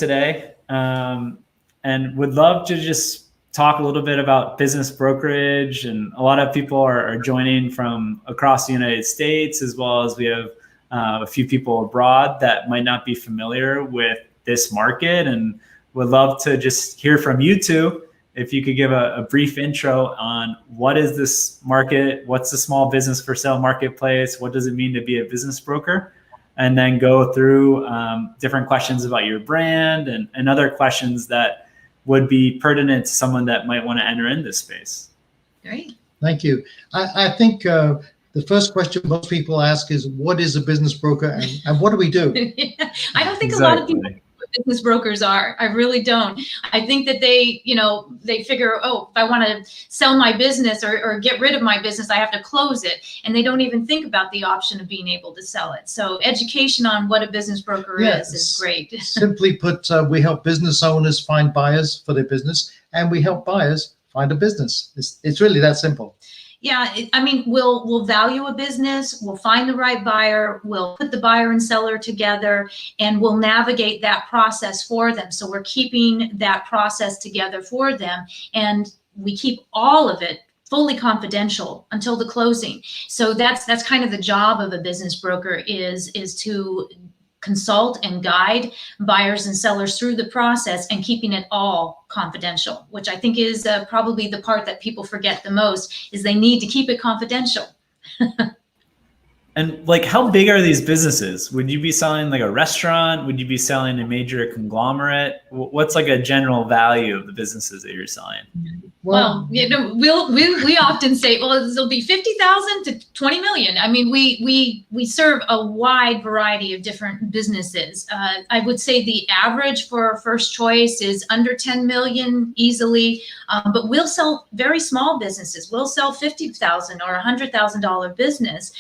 today, and would love to just talk a little bit about business brokerage. And a lot of people are joining from across the United States, as well as we have a few people abroad that might not be familiar with this market, and would love to just hear from you two. If you could give a brief intro on what is this market, what's the small business for sale marketplace, what does it mean to be a business broker, and then go through different questions about your brand and other questions that would be pertinent to someone that might want to enter in this space. Great. Thank you. I think the first question most people ask is, what is a business broker and what do we do? I don't think a lot of people know what business brokers are. I really don't. I think that they figure, oh, if I want to sell my business or get rid of my business, I have to close it. And they don't even think about the option of being able to sell it. So education on what a business broker is great. Simply put, we help business owners find buyers for their business, and we help buyers find a business. It's really that simple. Yeah, we'll value a business, we'll find the right buyer, we'll put the buyer and seller together, and we'll navigate that process for them. So we're keeping that process together for them, and we keep all of it fully confidential until the closing. So that's kind of the job of a business broker is to consult and guide buyers and sellers through the process and keeping it all confidential, which I think is probably the part that people forget the most, is they need to keep it confidential. And like, how big are these businesses? Would you be selling like a restaurant? Would you be selling a major conglomerate? What's like a general value of the businesses that you're selling? Well, we often say, well, it'll be 50,000 to 20 million. I mean, we serve a wide variety of different businesses. I would say the average for our first choice is under 10 million easily, but we'll sell very small businesses. We'll sell $50,000 or $100,000 business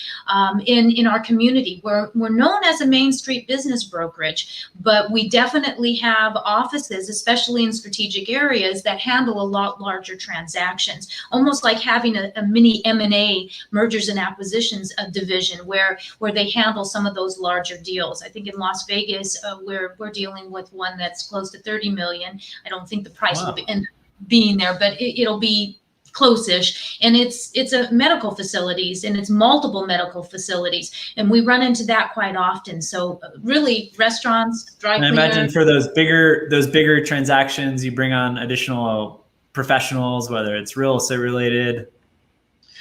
in our community. We're known as a Main Street business brokerage, but we definitely have offices, especially in strategic areas, that handle a lot larger transactions, almost like having a mini M&A, mergers and acquisitions division where they handle some of those larger deals. I think in Las Vegas, we're dealing with one that's close to 30 million. I don't think the price will end up being there, but it'll be close-ish, and it's a medical facilities, and it's multiple medical facilities, and we run into that quite often. So really, restaurants, dry cleaners. I imagine for those bigger transactions, you bring on additional professionals, whether it's real estate related.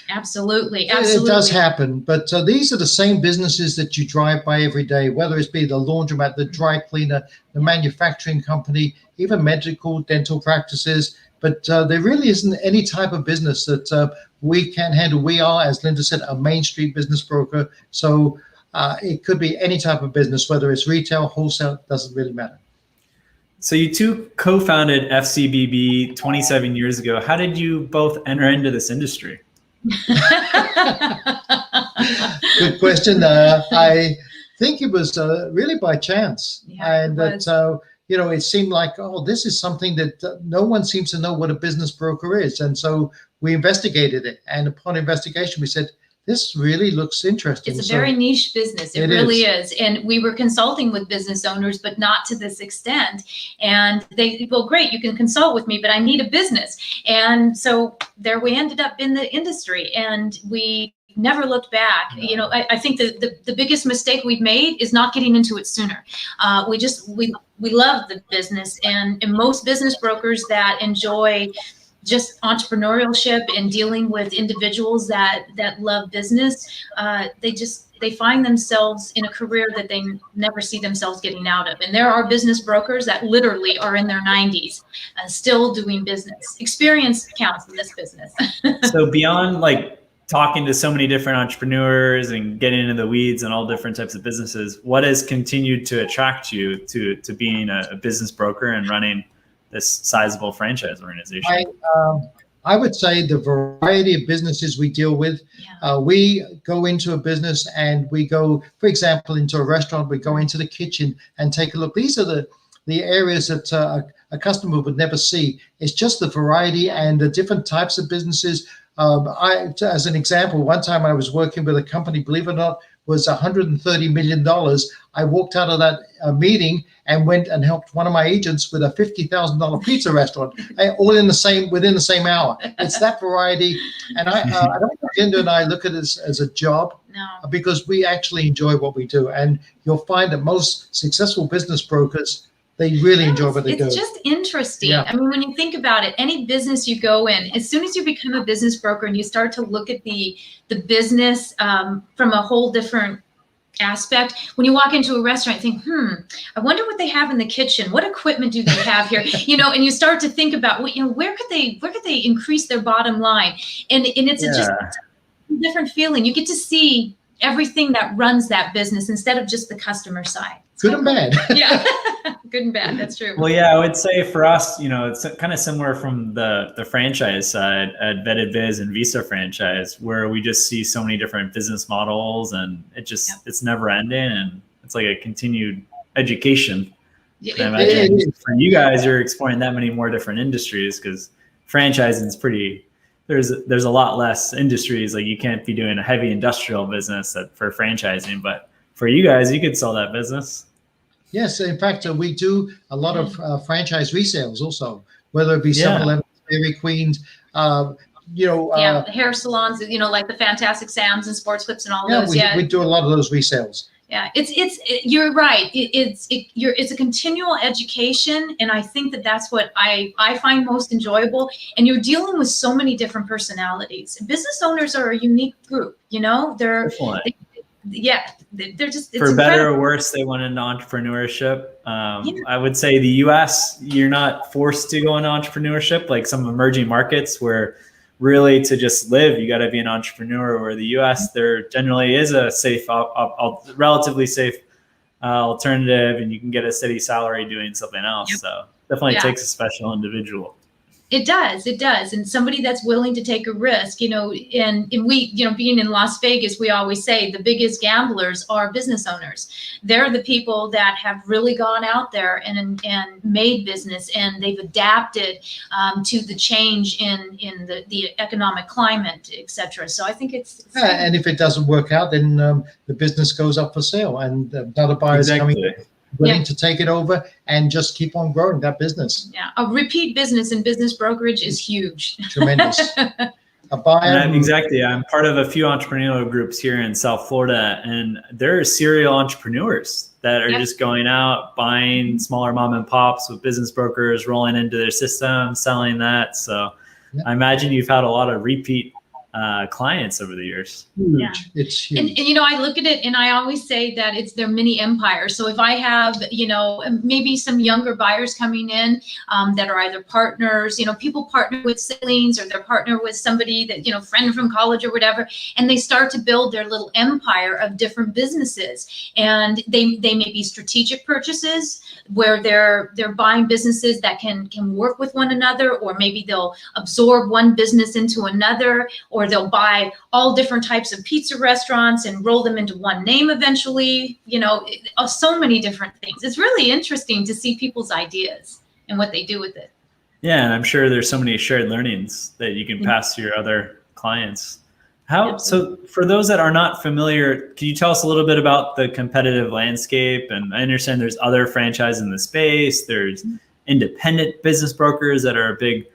Absolutely. It does happen, but these are the same businesses that you drive by every day, whether it's be the laundromat, the dry cleaner, the manufacturing company, even medical, dental practices. But there really isn't any type of business that we can handle. We are, as Linda said, a Main Street business broker. So it could be any type of business, whether it's retail, wholesale, doesn't really matter. So you two co-founded FCBB 27 years ago. How did you both enter into this industry? Good question. I think it was really by chance. Yeah, and that, it seemed like, oh, this is something that no one seems to know what a business broker is. And so we investigated it. And upon investigation, we said, this really looks interesting. It's a very niche business. It really is. And we were consulting with business owners, but not to this extent. And they, well, great, you can consult with me, but I need a business. And so there we ended up in the industry, and we never looked back. No. I think the biggest mistake we've made is not getting into it sooner. We love the business, and most business brokers that enjoy just entrepreneurship and dealing with individuals that love business, they find themselves in a career that they never see themselves getting out of. And there are business brokers that literally are in their 90s still doing business. Experience counts in this business. So beyond like talking to so many different entrepreneurs and getting into the weeds and all different types of businesses, what has continued to attract you to being a business broker and running this sizable franchise organization? I would say the variety of businesses we deal with. We go into a business and we go, for example, into a restaurant, we go into the kitchen and take a look. These are the areas that a customer would never see. It's just the variety and the different types of businesses. As an example, one time I was working with a company, believe it or not, was $130 million. I walked out of that meeting and went and helped one of my agents with a $50,000 pizza restaurant, all within the same hour. It's that variety. And I don't think Linda and I look at it as a job. No. Because we actually enjoy what we do. And you'll find that most successful business brokers, they really enjoy what they do. It's just interesting. Yeah. I mean, when you think about it, any business you go in, as soon as you become a business broker and you start to look at the business from a whole different aspect, when you walk into a restaurant, you think, I wonder what they have in the kitchen. What equipment do they have here? And you start to think about, where could they increase their bottom line? And it's just a different feeling. You get to see everything that runs that business instead of just the customer side. Good and bad. Yeah, good and bad. That's true. Well, yeah, I would say for us, it's kind of similar from the franchise side at Vetted Biz and Visa franchise, where we just see so many different business models, and it's never ending, and it's like a continued education. Yeah, And I imagine for you guys, you're exploring that many more different industries, because franchising is pretty. There's a lot less industries. Like, you can't be doing a heavy industrial business for franchising, but for you guys, you could sell that business. Yes, in fact, we do a lot of franchise resales also, whether it be 7-Eleven, Dairy Queen, hair salons, like the Fantastic Sam's and Sports Clips and all those. We do a lot of those resales. Yeah, you're right. It's a continual education, and I think that's what I find most enjoyable. And you're dealing with so many different personalities. Business owners are a unique group. They're just, for better or worse, they went into entrepreneurship. I would say the US, you're not forced to go into entrepreneurship like some emerging markets where really to just live, you got to be an entrepreneur. Where the US, there generally is a safe, relatively safe alternative, and you can get a steady salary doing something else. Yep. So definitely takes a special individual. It does. And somebody that's willing to take a risk, and we, being in Las Vegas, we always say the biggest gamblers are business owners. They're the people that have really gone out there and made business, and they've adapted to the change in the economic climate, et cetera. So I think it's and if it doesn't work out, then the business goes up for sale, and another buyer is coming in, willing to take it over and just keep on growing that business. Yeah, a repeat business in business brokerage is huge. Tremendous. A buyer. Exactly. I'm part of a few entrepreneurial groups here in South Florida, and there are serial entrepreneurs that are just going out, buying smaller mom and pops with business brokers, rolling into their system, selling that. So I imagine you've had a lot of repeat clients over the years. Huge. Yeah. It's huge. And I look at it and I always say that it's their mini empire. So if I have, maybe some younger buyers coming in that are either partners, people partner with siblings, or they're partner with somebody that, friend from college or whatever, and they start to build their little empire of different businesses. And they may be strategic purchases where they're buying businesses that can work with one another, or maybe they'll absorb one business into another, or they'll buy all different types of pizza restaurants and roll them into one name eventually, so many different things. It's really interesting to see people's ideas and what they do with it. Yeah, and I'm sure there's so many shared learnings that you can pass to your other clients. So for those that are not familiar, can you tell us a little bit about the competitive landscape? And I understand there's other franchises in the space. There's independent business brokers that are a big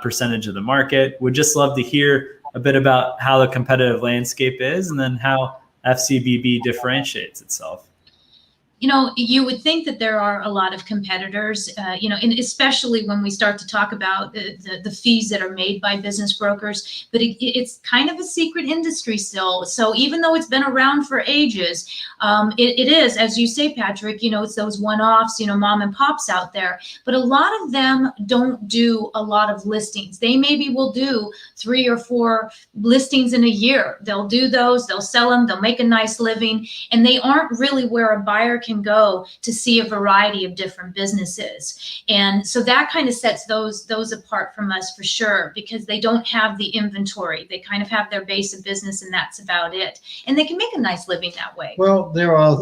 percentage of the market. Would just love to hear a bit about how the competitive landscape is, and then how FCBB differentiates itself. You would think that there are a lot of competitors, and especially when we start to talk about the fees that are made by business brokers, but it's kind of a secret industry still. So even though it's been around for ages, it is, as you say, Patrick, it's those one-offs, mom and pops out there, but a lot of them don't do a lot of listings. They maybe will do 3 or 4 listings in a year. They'll do those, they'll sell them, they'll make a nice living, and they aren't really where a buyer can go to see a variety of different businesses. And so that kind of sets those apart from us for sure, because they don't have the inventory. They kind of have their base of business, and that's about it. And they can make a nice living that way. Well, there are,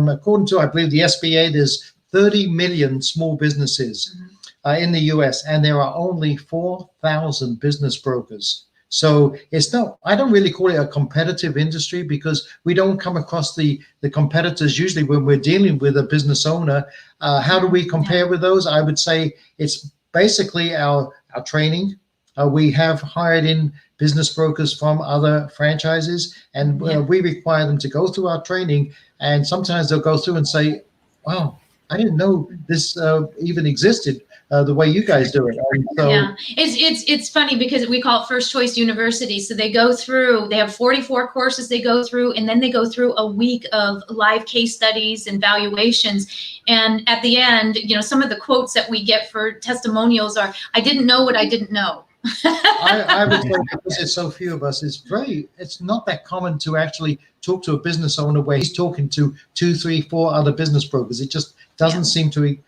according to, I believe, the SBA, there's 30 million small businesses in the US, and there are only 4,000 business brokers. So it's not, I don't really call it a competitive industry because we don't come across the competitors usually when we're dealing with a business owner. How do we compare with those? I would say it's basically our training. We have hired in business brokers from other franchises, and we require them to go through our training. And sometimes they'll go through and say, wow, I didn't know this even existed the way you guys do it. And so, yeah, it's funny because we call it First Choice University. So they go through, they have 44 courses they go through, and then they go through a week of live case studies and valuations. And at the end, you know, some of the quotes that we get for testimonials are, I didn't know what I didn't know. I would say, because there's so few of us, it's not that common to actually talk to a business owner where he's talking to 2, 3, 4 other business brokers. It just doesn't seem to be,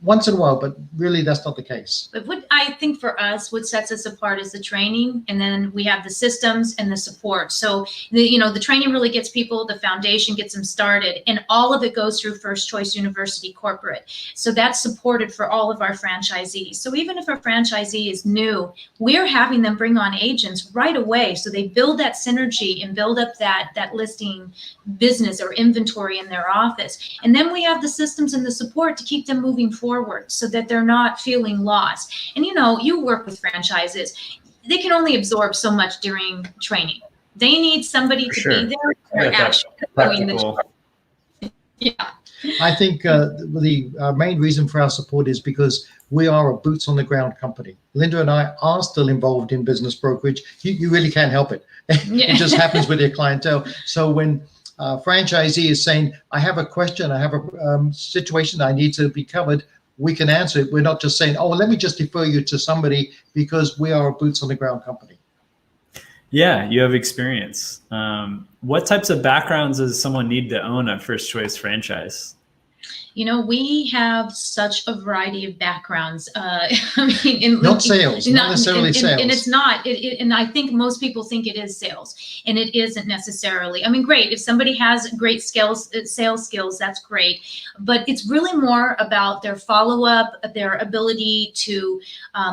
once in a while, but really that's not the case. But what I think for us, what sets us apart is the training, and then we have the systems and the support. So the training really gets people, the foundation gets them started, and all of it goes through First Choice University Corporate. So that's supported for all of our franchisees. So even if a franchisee is new, we're having them bring on agents right away. So they build that synergy and build up that listing business or inventory in their office. And then we have the systems and the support to keep them moving forward so that they're not feeling lost. And you work with franchises, they can only absorb so much during training. They need somebody to be there. They're actually doing the I think the main reason for our support is because we are a boots on the ground company. Linda and I are still involved in business brokerage. You really can't help it. It just happens with your clientele. So when a franchisee is saying, I have a question, I have a situation I need to be covered, we can answer it. We're not just saying, oh, well, let me just defer you to somebody, because we are a boots on the ground company. Yeah, you have experience. What types of backgrounds does someone need to own a First Choice franchise? We have such a variety of backgrounds. Not sales, not necessarily sales. And it's not. And I think most people think it is sales, and it isn't necessarily. Great. If somebody has great sales skills, that's great. But it's really more about their follow-up, their ability to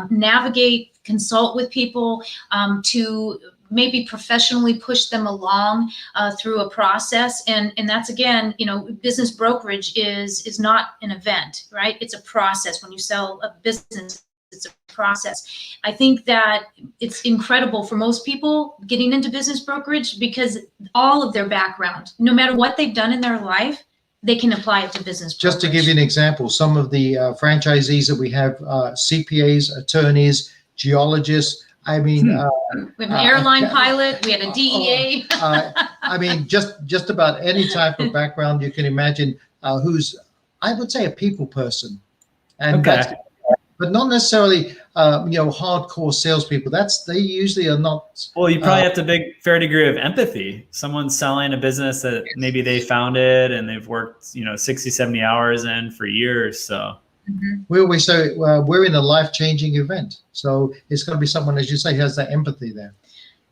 navigate, consult with people, to maybe professionally push them along through a process. And that's, again, business brokerage is not an event, right? It's a process. When you sell a business, it's a process. I think that it's incredible for most people getting into business brokerage because all of their background, no matter what they've done in their life, they can apply it to business brokerage. Just to give you an example, some of the franchisees that we have, CPAs, attorneys, geologists, we have an airline pilot. We had a DEA. Just about any type of background you can imagine. Who's, I would say, a people person, and but not necessarily hardcore salespeople. They usually are not. Well, you probably have to big fair degree of empathy. Someone's selling a business that maybe they founded and they've worked 60, 70 hours in for years. So. Mm-hmm. We always say we're in a life-changing event, so it's got to be someone, as you say, has that empathy there.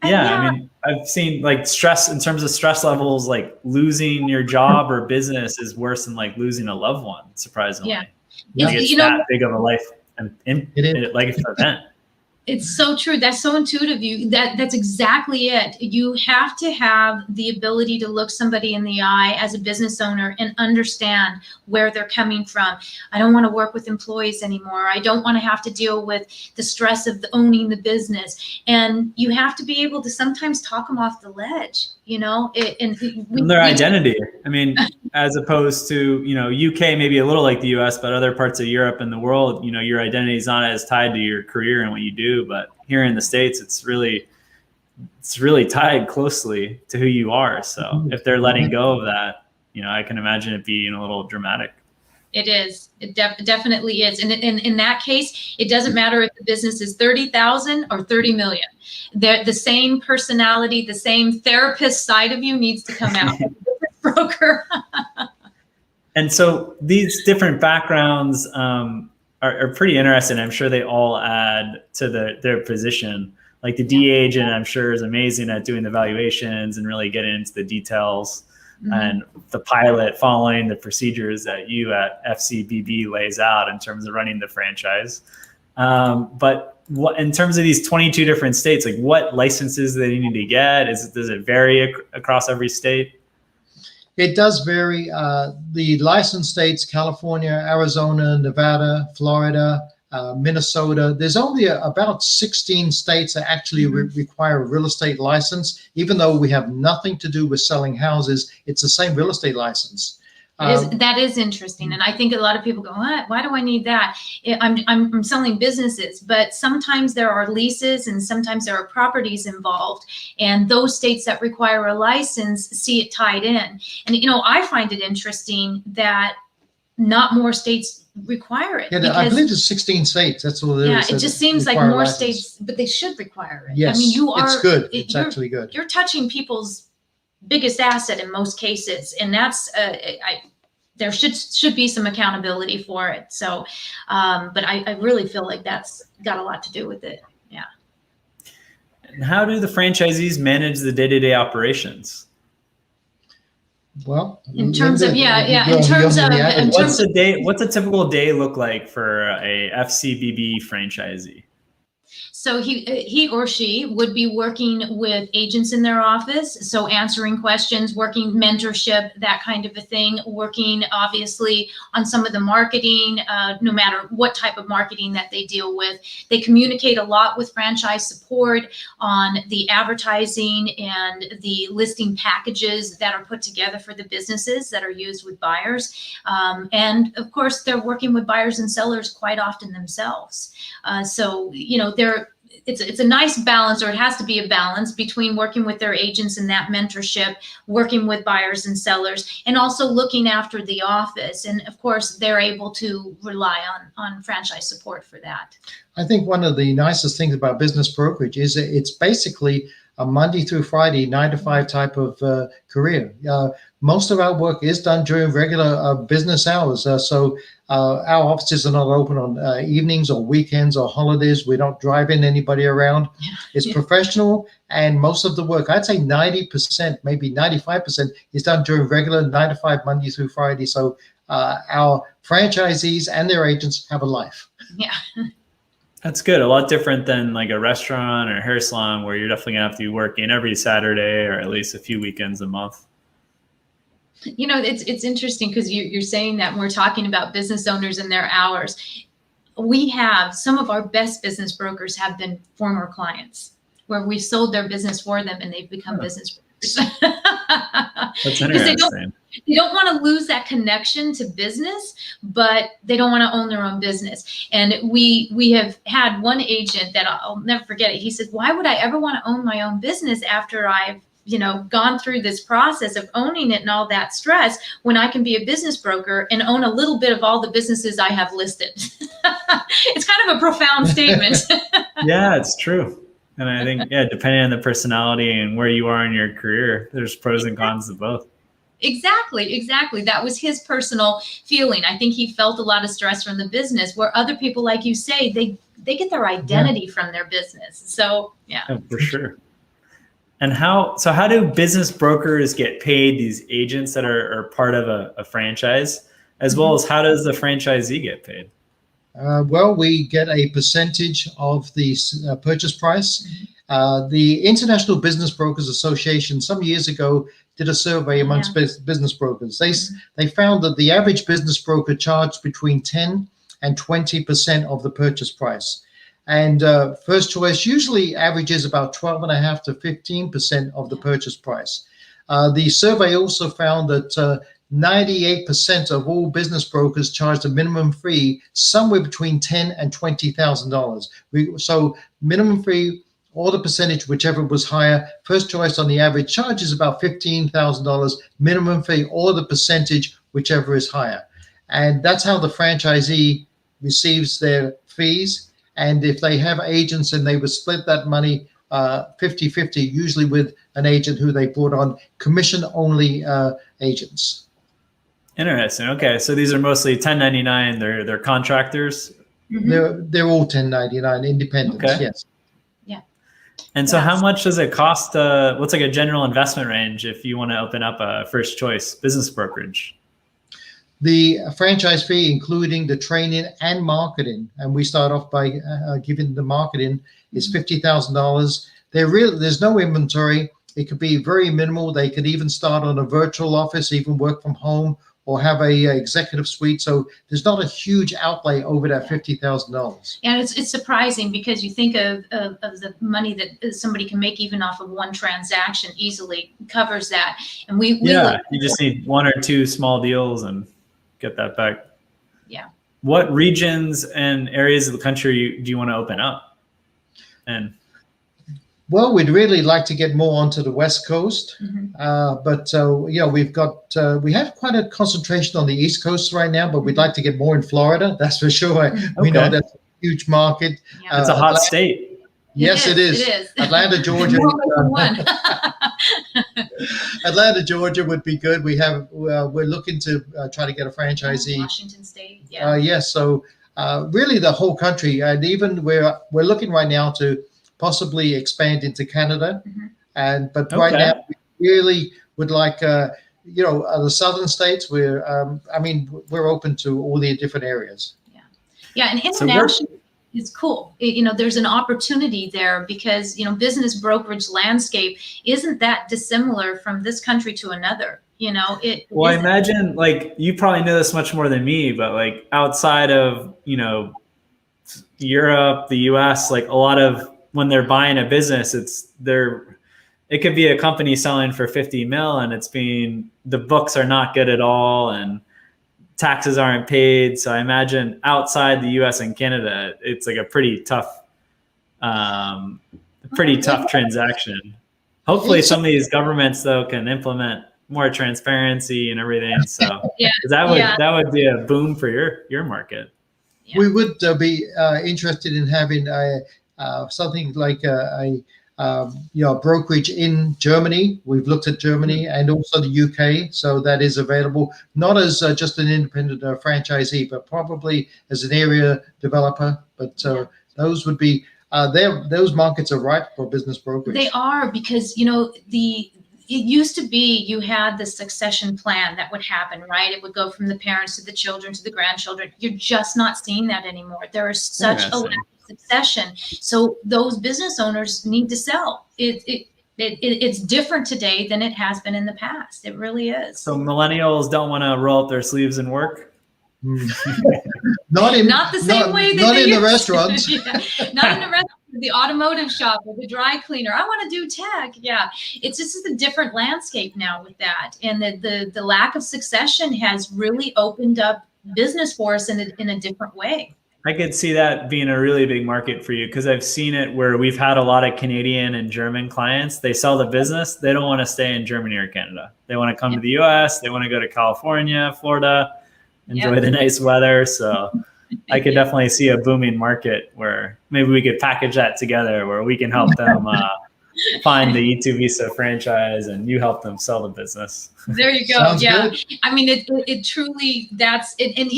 Yeah, I've seen stress, in terms of stress levels, like losing your job or business is worse than losing a loved one. Surprisingly, it's that big of a life event. It's so true. That's so intuitive. That's exactly it. You have to have the ability to look somebody in the eye as a business owner and understand where they're coming from. I don't want to work with employees anymore. I don't want to have to deal with the stress of owning the business. And you have to be able to sometimes talk them off the ledge, and their identity. As opposed to, UK, maybe a little like the US, but other parts of Europe and the world, your identity is not as tied to your career and what you do. But here in the States, it's really tied closely to who you are. So if they're letting go of that, I can imagine it being a little dramatic. It is. It definitely is. And in that case, it doesn't matter if the business is 30,000 or 30 million. The same personality, the same therapist side of you needs to come out. Broker. And so these different backgrounds are pretty interesting. I'm sure they all add to their position. Like the DA agent, I'm sure, is amazing at doing the valuations and really getting into the details. Mm-hmm. And the pilot following the procedures that you at FCBB lays out in terms of running the franchise. But what, in terms of these 22 different states, like what licenses do they need to get? Does it vary across every state? It does vary. The licensed states, California, Arizona, Nevada, Florida, Minnesota, there's only about 16 states that actually require a real estate license. Even though we have nothing to do with selling houses, it's the same real estate license. That is interesting, and I think a lot of people go, "What? Why do I need that? I'm selling businesses," but sometimes there are leases, and sometimes there are properties involved, and those states that require a license see it tied in. And I find it interesting that not more states require it. Yeah, I believe it's 16 states. That's all there is. Yeah, it just seems like more states, but they should require it. Yes, I mean, it's good. It's actually good. You're touching people's biggest asset in most cases, and that's there should be some accountability for it. So but I really feel like that's got a lot to do with it. Yeah. And how do the franchisees manage the day-to-day operations? Well, in terms of what's a typical day look like for a FCBB franchisee? So he or she would be working with agents in their office, so answering questions, working mentorship, that kind of a thing, working obviously on some of the marketing, no matter what type of marketing that they deal with. They communicate a lot with franchise support on the advertising and the listing packages that are put together for the businesses that are used with buyers. And of course, they're working with buyers and sellers quite often themselves. So, it's a nice balance, or it has to be a balance between working with their agents and that mentorship, working with buyers and sellers, and also looking after the office. And of course, they're able to rely on franchise support for that. I think one of the nicest things about business brokerage is it's basically a Monday through Friday, 9 to 5 type of career. Most of our work is done during regular business hours. So our offices are not open on evenings or weekends or holidays. We don't drive in anybody around. It's professional, and most of the work, I'd say 90%, maybe 95%, is done during regular 9 to 5, Monday through Friday. So our franchisees and their agents have a life. Yeah. That's good. A lot different than like a restaurant or a hair salon, where you're definitely gonna have to be working every Saturday or at least a few weekends a month. It's interesting because you're saying that when we're talking about business owners and their hours. We have some of our best business brokers have been former clients where we sold their business for them and they've become business brokers. That's interesting. They don't want to lose that connection to business, but they don't want to own their own business. And we have had one agent that I'll never forget it. He said, "Why would I ever want to own my own business after I've gone through this process of owning it and all that stress, when I can be a business broker and own a little bit of all the businesses I have listed?" It's kind of a profound statement. Yeah, it's true. And I think, depending on the personality and where you are in your career, there's pros and cons to both. Exactly. That was his personal feeling. I think he felt a lot of stress from the business, where other people, like you say, they get their identity from their business. So, yeah. Oh, for sure. And how do business brokers get paid, these agents that are part of a franchise, as well as how does the franchisee get paid? Well, we get a percentage of the purchase price. The International Business Brokers Association some years ago did a survey amongst business brokers. They found that the average business broker charged between 10 and 20% of the purchase price. And first choice usually averages about 12.5 to 15% of the purchase price. The survey also found that 98% of all business brokers charged a minimum fee somewhere between $10,000 and $20,000. So minimum fee or the percentage, whichever was higher. First choice on the average charges about $15,000, minimum fee or the percentage, whichever is higher. And that's how the franchisee receives their fees. And if they have agents, and they would split that money 50-50, usually with an agent who they brought on, commission-only agents. Interesting. Okay, so these are mostly 1099. They're contractors. Mm-hmm. They're all 1099 independents. Okay. Yes. Yeah. And so, how much does it cost? What's like a general investment range if you want to open up a first choice business brokerage? The franchise fee, including the training and marketing, and we start off by giving the marketing, is $50,000. There's no inventory. It could be very minimal. They could even start on a virtual office, even work from home, or have a executive suite. So there's not a huge outlay over that $50,000. And it's surprising because you think of the money that somebody can make even off of one transaction easily covers that. And we you just need one or two small deals and get that back. Yeah. What regions and areas of the country do you want to open up? And well, we'd really like to get more onto the West Coast, but we have quite a concentration on the East Coast right now, but we'd like to get more in Florida. That's for sure. We know that's a huge market. Yeah. It's a hot state. Yes, it is. Atlanta, Georgia. Atlanta, Georgia would be good. We're looking to try to get a franchisee. Washington State. Yeah. Yes. So really, the whole country, and even we're looking right now to possibly expand into Canada, but right now we really would like the southern states. We're open to all the different areas. Yeah, and international is cool. There's an opportunity there because business brokerage landscape isn't that dissimilar from this country to another. Well, I imagine you probably know this much more than me, but outside of Europe, the US, a lot of when they're buying a business, it could be a company selling for 50 mil and the books are not good at all and taxes aren't paid. So I imagine outside the US and Canada, it's a pretty tough transaction. Hopefully some of these governments though can implement more transparency and everything. So that would be a boom for your market. Yeah. We would be interested in having something like a brokerage in Germany. We've looked at Germany and also the UK, so that is available, not as just an independent franchisee, but probably as an area developer. But those would be those markets are ripe for business brokerage. They are, because it used to be you had the succession plan that would happen, right? It would go from the parents to the children to the grandchildren. You're just not seeing that anymore. There is such a lack of succession. So those business owners need to sell. It's different today than it has been in the past. It really is. So millennials don't want to roll up their sleeves and work? Not the same way that not they in used the restaurants. to. Not in the restaurant, the automotive shop or the dry cleaner. I want to do tech. Yeah, it's just a different landscape now with that, and the lack of succession has really opened up business for us in a different way. I could see that being a really big market for you, because I've seen it where we've had a lot of Canadian and German clients. They sell the business. They don't want to stay in Germany or Canada. They want to come to the US. They want to go to California, Florida, enjoy the nice weather. So I could definitely see a booming market where maybe we could package that together, where we can help them find the E2 Visa franchise and you help them sell the business. There you go. Sounds yeah. good. I mean, it truly, that's it. And,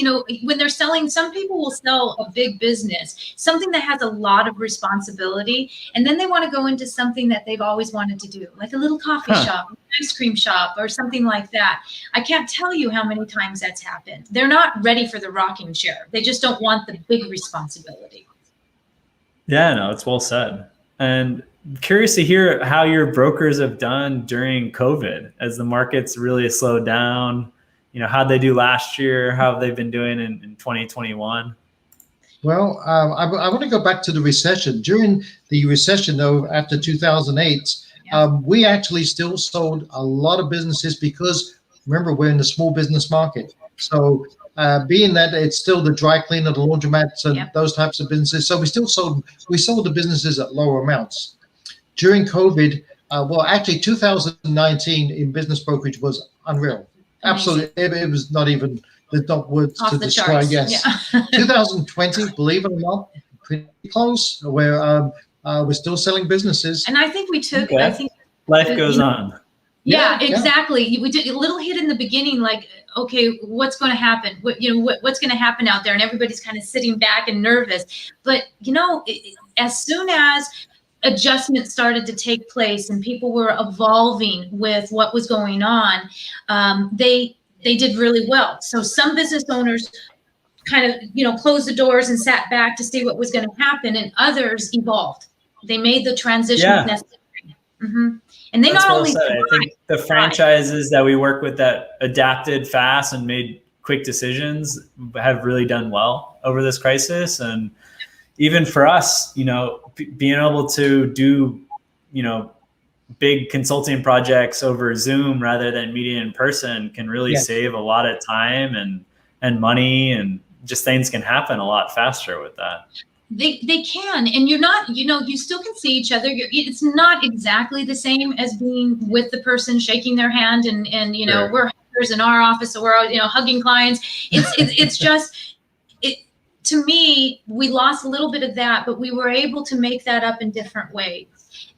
when they're selling, some people will sell a big business, something that has a lot of responsibility. And then they want to go into something that they've always wanted to do, like a little coffee shop, ice cream shop, or something like that. I can't tell you how many times that's happened. They're not ready for the rocking chair. They just don't want the big responsibility. Yeah, no, it's well said. And curious to hear how your brokers have done during COVID as the markets really slowed down. How'd they do last year? How have they been doing in 2021? Well, I want to go back to the recession. During the recession, though, after 2008, we actually still sold a lot of businesses because, remember, we're in the small business market. So being that it's still the dry cleaner, the laundromats, and those types of businesses, so we sold the businesses at lower amounts. During COVID, actually 2019 in business brokerage was unreal. Absolutely, it was not even, there's not words to describe. Yes, 2020, believe it or not, pretty close. Where we're still selling businesses, and I think we took. Okay. I think life goes on. Yeah, exactly. We did a little hit in the beginning, like, okay, what's going to happen? What's going to happen out there? And everybody's kind of sitting back and nervous. But as soon as adjustments started to take place and people were evolving with what was going on, they they did really well. So some business owners kind of, closed the doors and sat back to see what was going to happen, and others evolved. They made the transition necessary. And they That's not well only said. I think the franchises that we work with that adapted fast and made quick decisions have really done well over this crisis. And even for us, being able to do, big consulting projects over Zoom rather than meeting in person can really save a lot of time and money, and just things can happen a lot faster with that. They can, and you're not, you still can see each other. It's not exactly the same as being with the person, shaking their hand, and Sure. we're huggers in our office, so we're hugging clients. It's just, to me, we lost a little bit of that, but we were able to make that up in different ways.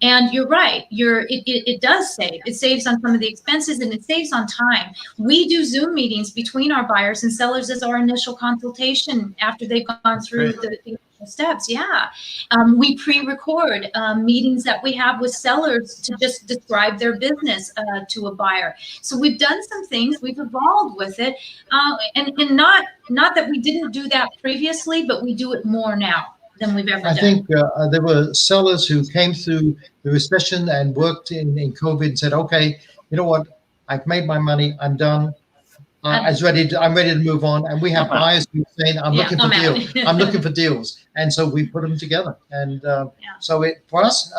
And you're right. It does save. It saves on some of the expenses, and it saves on time. We do Zoom meetings between our buyers and sellers as our initial consultation after they've gone through the steps. We pre-record meetings that we have with sellers to just describe their business to a buyer. So we've done some things. We've evolved with it, and not that we didn't do that previously, but we do it more now than we've ever done. I think there were sellers who came through the recession and worked in COVID and said, okay, you know what? I've made my money. I'm done. I'm ready to move on. And we have buyers who are saying, I'm looking for deals. I'm looking for deals. And so we put them together. And so for us,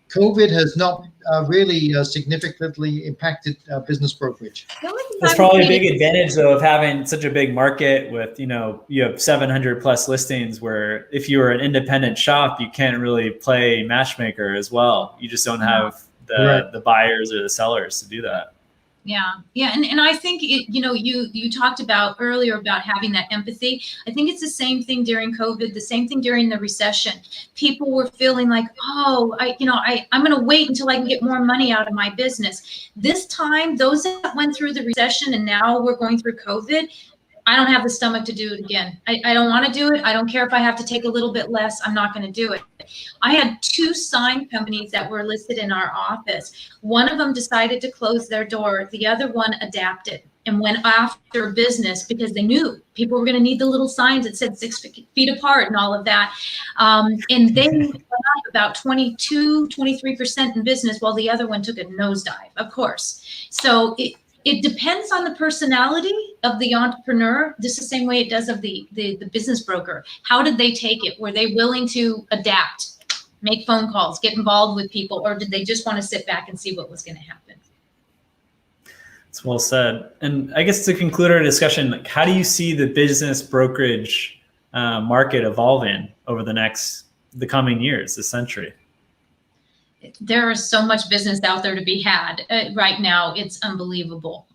COVID has not really significantly impacted business brokerage. That's probably a big advantage, though, of having such a big market with, you have 700 plus listings, where if you were an independent shop, you can't really play matchmaker as well. You just don't have the buyers or the sellers to do that. Yeah. And I think, you talked about earlier about having that empathy. I think it's the same thing during COVID, the same thing during the recession. People were feeling like, I'm going to wait until I can get more money out of my business. This time, those that went through the recession and now we're going through COVID, I don't have the stomach to do it again. I don't want to do it. I don't care if I have to take a little bit less. I'm not going to do it. I had 2 sign companies that were listed in our office. One of them decided to close their door. The other one adapted and went after business because they knew people were going to need the little signs that said 6 feet apart and all of that. And they went up about 22, 23% in business, while the other one took a nosedive, of course. So it depends on the personality of the entrepreneur, just the same way it does of the business broker. How did they take it? Were they willing to adapt, make phone calls, get involved with people, or did they just want to sit back and see what was going to happen? It's well said. And I guess to conclude our discussion, how do you see the business brokerage market evolving over the coming years, this century? There is so much business out there to be had right now. It's unbelievable.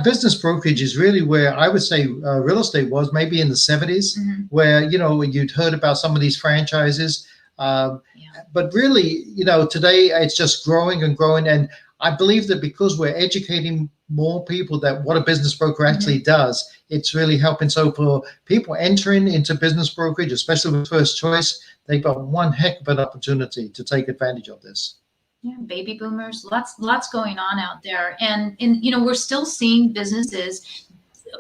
Business brokerage is really where I would say real estate was, maybe in the 70s, where, you'd heard about some of these franchises. But really, today it's just growing and growing. And I believe that because we're educating more people that what a business broker actually does, it's really helping. So for people entering into business brokerage, especially with First Choice, they've got one heck of an opportunity to take advantage of this. Yeah, baby boomers, lots going on out there. And we're still seeing businesses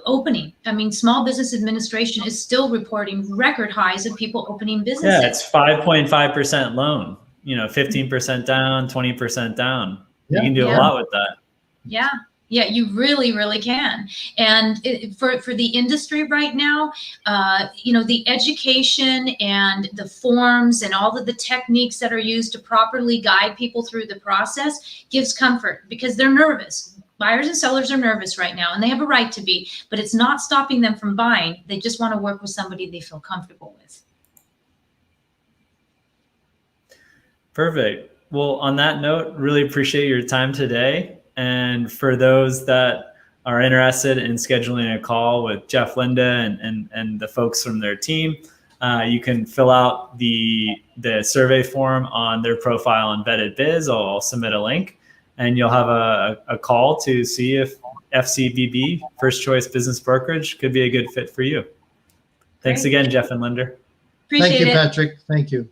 opening. I mean, Small Business Administration is still reporting record highs of people opening businesses. Yeah, it's 5.5% loan, 15% down, 20% down. You can do a lot with that. Yeah, you really, really can. And for the industry right now, the education and the forms and all of the techniques that are used to properly guide people through the process gives comfort, because they're nervous. Buyers and sellers are nervous right now, and they have a right to be, but it's not stopping them from buying. They just want to work with somebody they feel comfortable with. Perfect. Well, on that note, really appreciate your time today. And for those that are interested in scheduling a call with Jeff, Linda, and the folks from their team, you can fill out the survey form on their profile on Vetted Biz. I'll submit a link, and you'll have a call to see if FCBB, First Choice Business Brokerage, could be a good fit for you. Thanks again, Jeff and Linda. Appreciate it. Thank you, Patrick. Thank you.